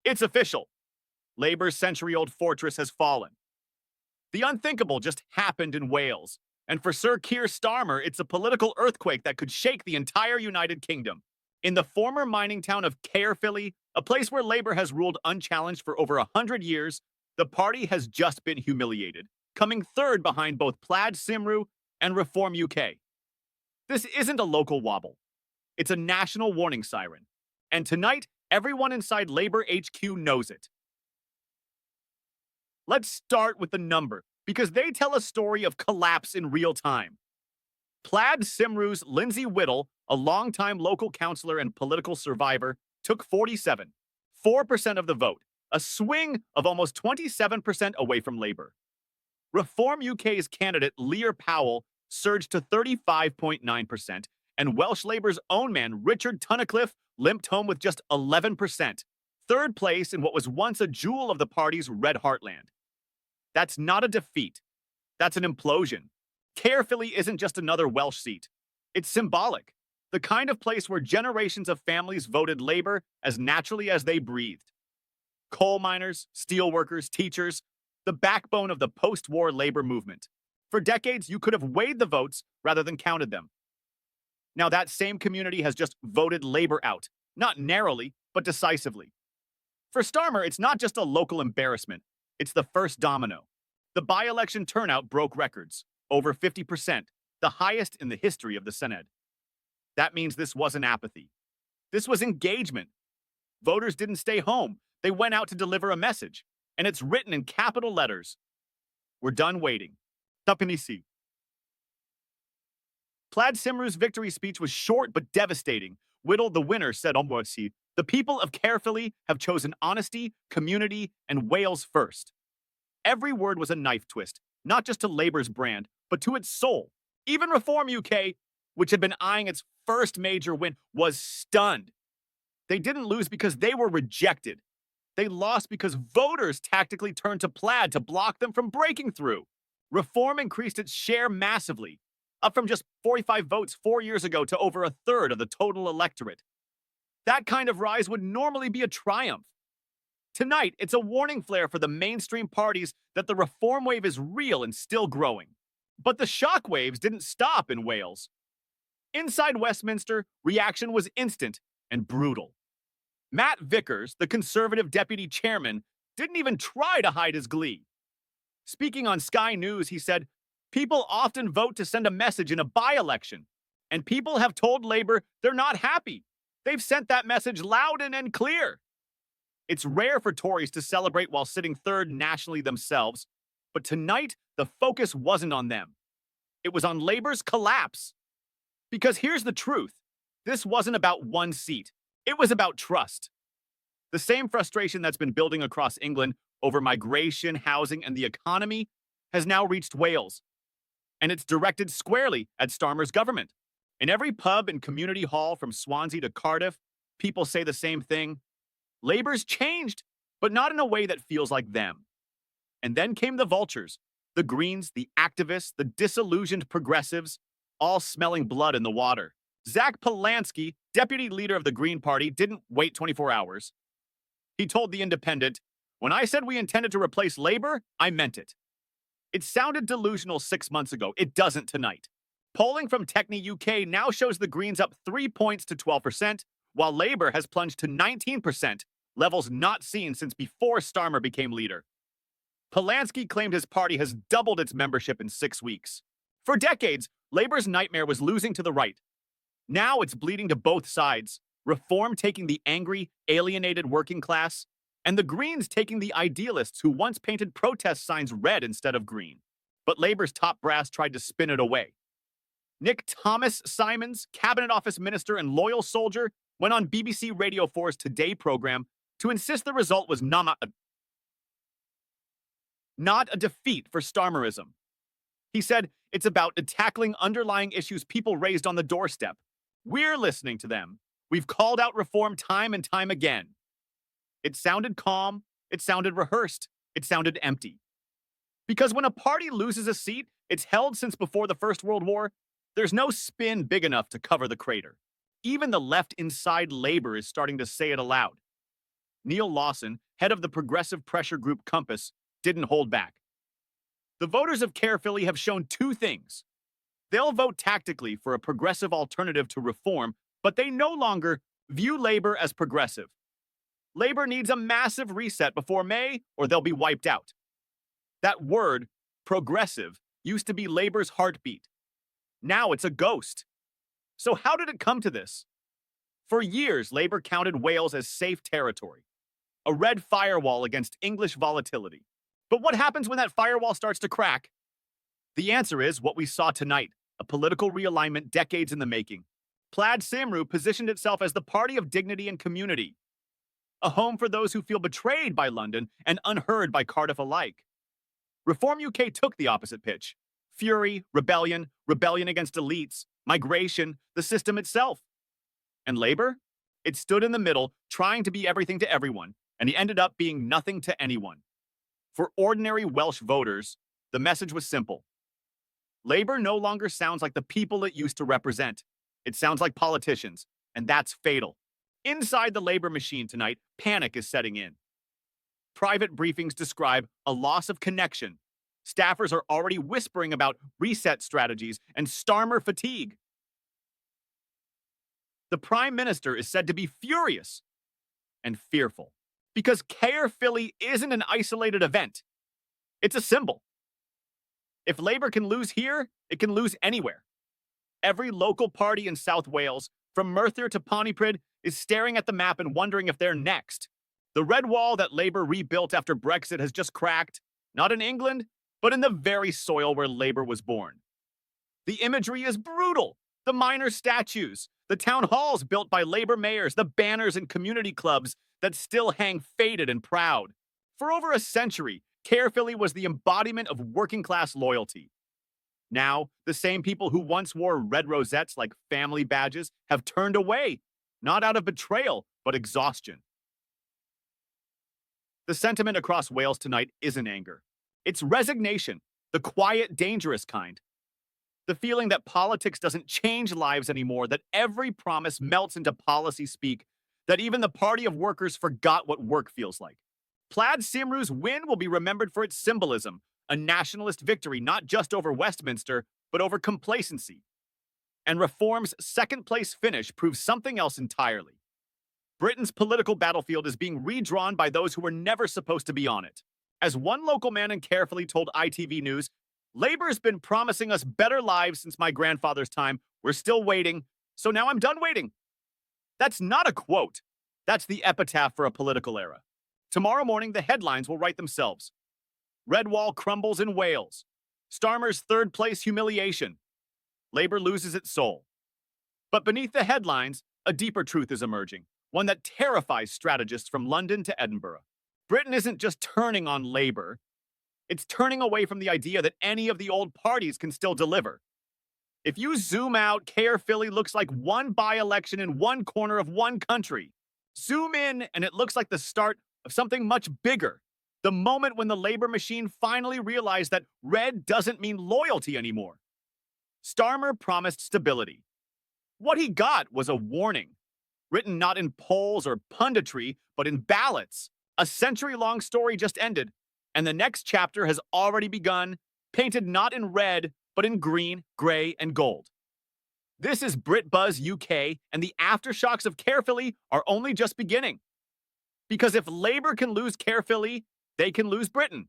It's official. Labour's century-old fortress has fallen. The unthinkable just happened in Wales. And for Sir Keir Starmer, it's a political earthquake that could shake the entire United Kingdom. In the former mining town of Caerphilly, a place where Labour has ruled unchallenged for over 100 years, the party has just been humiliated, coming third behind both Plaid Cymru and Reform UK. This isn't a local wobble. It's a national warning siren. And tonight, everyone inside Labour HQ knows it. Let's start with the number, because they tell a story of collapse in real time. Plaid Cymru's Lindsay Whittle, a longtime local councillor and political survivor, took 47.4% of the vote, a swing of almost 27% away from Labour. Reform UK's candidate Lear Powell surged to 35.9%, and Welsh Labour's own man Richard Tunnicliffe limped home with just 11%, third place in what was once a jewel of the party's red heartland. That's not a defeat. That's an implosion. Caerphilly isn't just another Welsh seat. It's symbolic. The kind of place where generations of families voted Labour as naturally as they breathed. Coal miners, steel workers, teachers, the backbone of the post-war Labour movement. For decades, you could have weighed the votes rather than counted them. Now that same community has just voted Labour out, not narrowly, but decisively. For Starmer, it's not just a local embarrassment. It's the first domino. The by-election turnout broke records, over 50%, the highest in the history of the Senedd. That means this wasn't apathy. This was engagement. Voters didn't stay home. They went out to deliver a message, and it's written in capital letters. We're done waiting. Tapanisi. Plaid Cymru's victory speech was short but devastating. Whittle, the winner, said Omwasi, the people of Caerphilly have chosen honesty, community, and Wales first. Every word was a knife twist, not just to Labour's brand, but to its soul. Even Reform UK, which had been eyeing its first major win, was stunned. They didn't lose because they were rejected. They lost because voters tactically turned to Plaid to block them from breaking through. Reform increased its share massively, up from just 45 votes 4 years ago to over a third of the total electorate. That kind of rise would normally be a triumph. Tonight, it's a warning flare for the mainstream parties that the reform wave is real and still growing. But the shockwaves didn't stop in Wales. Inside Westminster, reaction was instant and brutal. Matt Vickers, the Conservative deputy chairman, didn't even try to hide his glee. Speaking on Sky News, he said, "People often vote to send a message in a by-election, and people have told Labour they're not happy. They've sent that message loud and clear." It's rare for Tories to celebrate while sitting third nationally themselves, but tonight the focus wasn't on them. It was on Labour's collapse. Because here's the truth. This wasn't about one seat. It was about trust. The same frustration that's been building across England over migration, housing, and the economy has now reached Wales. And it's directed squarely at Starmer's government. In every pub and community hall from Swansea to Cardiff, people say the same thing. Labour's changed, but not in a way that feels like them. And then came the vultures, the Greens, the activists, the disillusioned progressives, all smelling blood in the water. Zach Polanski, deputy leader of the Green Party, didn't wait 24 hours. He told The Independent, "When I said we intended to replace Labour, I meant it." It sounded delusional 6 months ago. It doesn't tonight. Polling from Techni UK now shows the Greens up 3 points to 12%, while Labour has plunged to 19%, levels not seen since before Starmer became leader. Polanski claimed his party has doubled its membership in 6 weeks. For decades, Labour's nightmare was losing to the right. Now it's bleeding to both sides, Reform taking the angry, alienated working class, and the Greens taking the idealists who once painted protest signs red instead of green. But Labour's top brass tried to spin it away. Nick Thomas Simons, Cabinet Office Minister and loyal soldier, went on BBC Radio 4's Today program to insist the result was not a defeat for Starmerism. He said, "It's about tackling underlying issues people raised on the doorstep. We're listening to them. We've called out reform time and time again." It sounded calm. It sounded rehearsed. It sounded empty. Because when a party loses a seat it's held since before the First World War, there's no spin big enough to cover the crater. Even the left inside Labour is starting to say it aloud. Neil Lawson, head of the progressive pressure group Compass, didn't hold back. The voters of Caerphilly have shown two things. They'll vote tactically for a progressive alternative to reform, but they no longer view Labour as progressive. Labour needs a massive reset before May, or they'll be wiped out. That word, progressive, used to be Labour's heartbeat. Now it's a ghost. So how did it come to this? For years, Labour counted Wales as safe territory, a red firewall against English volatility. But what happens when that firewall starts to crack? The answer is what we saw tonight, a political realignment decades in the making. Plaid Cymru positioned itself as the party of dignity and community, a home for those who feel betrayed by London and unheard by Cardiff alike. Reform UK took the opposite pitch. Fury, rebellion, rebellion against elites, migration, the system itself. And Labour? It stood in the middle, trying to be everything to everyone, and he ended up being nothing to anyone. For ordinary Welsh voters, the message was simple. Labour no longer sounds like the people it used to represent. It sounds like politicians, and that's fatal. Inside the Labour machine tonight, panic is setting in. Private briefings describe a loss of connection. Staffers are already whispering about reset strategies and Starmer fatigue. The Prime Minister is said to be furious and fearful because Caerphilly isn't an isolated event. It's a symbol. If Labour can lose here, it can lose anywhere. Every local party in South Wales, from Merthyr to Pontypridd, is staring at the map and wondering if they're next. The red wall that Labour rebuilt after Brexit has just cracked, not in England, but in the very soil where Labour was born. The imagery is brutal. The minor statues, the town halls built by Labour mayors, the banners and community clubs that still hang faded and proud. For over a century, Caerphilly was the embodiment of working-class loyalty. Now, the same people who once wore red rosettes like family badges have turned away, not out of betrayal, but exhaustion. The sentiment across Wales tonight isn't anger. It's resignation, the quiet, dangerous kind. The feeling that politics doesn't change lives anymore, that every promise melts into policy speak, that even the party of workers forgot what work feels like. Plaid Cymru's win will be remembered for its symbolism, a nationalist victory not just over Westminster, but over complacency. And Reform's second-place finish proves something else entirely. Britain's political battlefield is being redrawn by those who were never supposed to be on it. As one local man in Caerphilly told ITV News, Labour's been promising us better lives since my grandfather's time. We're still waiting, so now I'm done waiting. That's not a quote. That's the epitaph for a political era. Tomorrow morning, the headlines will write themselves. Red Wall crumbles in Wales. Starmer's third-place humiliation. Labour loses its soul. But beneath the headlines, a deeper truth is emerging, one that terrifies strategists from London to Edinburgh. Britain isn't just turning on Labour. It's turning away from the idea that any of the old parties can still deliver. If you zoom out, Caerphilly looks like one by-election in one corner of one country. Zoom in, and it looks like the start of something much bigger. The moment when the Labour machine finally realized that red doesn't mean loyalty anymore. Starmer promised stability. What he got was a warning, written not in polls or punditry, but in ballots. A century-long story just ended, and the next chapter has already begun, painted not in red, but in green, gray, and gold. This is BritBuzz UK, and the aftershocks of Caerphilly are only just beginning. Because if Labour can lose Caerphilly, they can lose Britain.